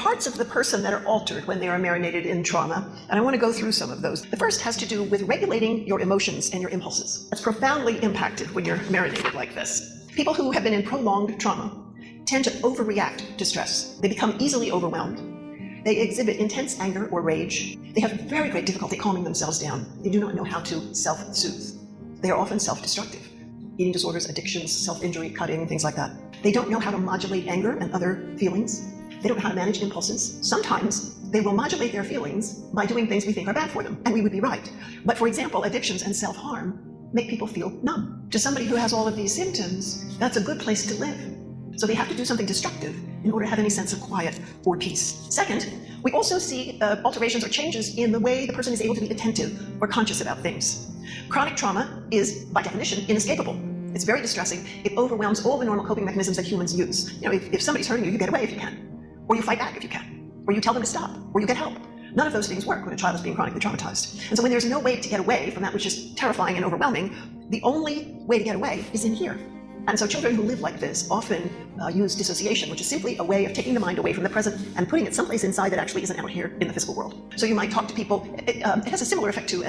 parts of the person that are altered when they are marinated in trauma, and I want to go through some of those. The first has to do with regulating your emotions and your impulses. That's profoundly impacted when you're marinated like this. People who have been in prolonged trauma tend to overreact to stress. They become easily overwhelmed. They exhibit intense anger or rage. They have very great difficulty calming themselves down. They do not know how to self-soothe. They are often self-destructive. Eating disorders, addictions, self-injury, cutting, things like that. They don't know how to modulate anger and other feelings. They don't know how to manage impulses. Sometimes they will modulate their feelings by doing things we think are bad for them, and we would be right. But for example, addictions and self-harm make people feel numb. To somebody who has all of these symptoms, that's a good place to live. So they have to do something destructive in order to have any sense of quiet or peace. Second, we also see alterations or changes in the way the person is able to be attentive or conscious about things. Chronic trauma is, by definition, inescapable. It's very distressing. It overwhelms all the normal coping mechanisms that humans use. You know, if somebody's hurting you, you get away if you can. Or you fight back if you can. Or you tell them to stop. Or you get help. None of those things work when a child is being chronically traumatized. And so when there's no way to get away from that which is terrifying and overwhelming, the only way to get away is in here. And so children who live like this often use dissociation, which is simply a way of taking the mind away from the present and putting it someplace inside that actually isn't out here in the physical world. So you might talk to people. It has a similar effect to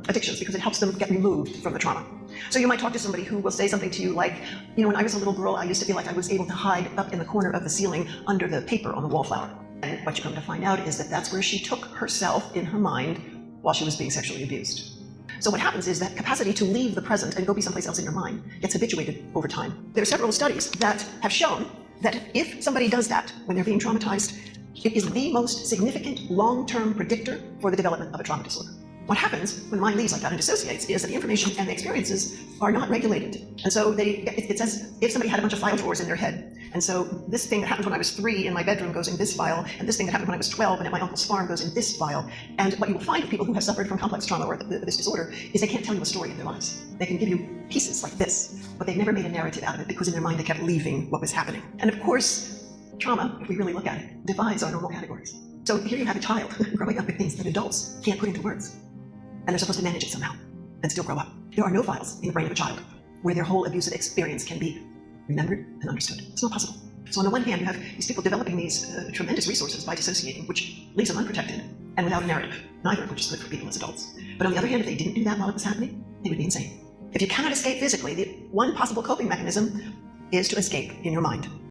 addictions because it helps them get removed from the trauma. So you might talk to somebody who will say something to you like, you know, when I was a little girl, I used to feel like I was able to hide up in the corner of the ceiling under the paper on the wallflower. And what you come to find out is that that's where she took herself in her mind while she was being sexually abused. So what happens is that capacity to leave the present and go be someplace else in your mind gets habituated over time. There are several studies that have shown that if somebody does that when they're being traumatized, it is the most significant long-term predictor for the development of a trauma disorder. What happens when the mind leaves like that and dissociates is that the information and the experiences are not regulated. And so it's as if somebody had a bunch of file drawers in their head. And so this thing that happened when I was 3 in my bedroom goes in this file, and this thing that happened when I was 12 and at my uncle's farm goes in this file. And what you will find with people who have suffered from complex trauma or this disorder is they can't tell you a story of their lives. They can give you pieces like this, but they've never made a narrative out of it because in their mind they kept leaving what was happening. And of course, trauma, if we really look at it, divides our normal categories. So here you have a child growing up with things that adults can't put into words. And they're supposed to manage it somehow and still grow up. There are no files in the brain of a child where their whole abusive experience can be remembered and understood. It's not possible. So on the one hand, you have these people developing these tremendous resources by dissociating, which leaves them unprotected and without a narrative, neither of which is good for people as adults. But on the other hand, if they didn't do that while it was happening, they would be insane. If you cannot escape physically, the one possible coping mechanism is to escape in your mind.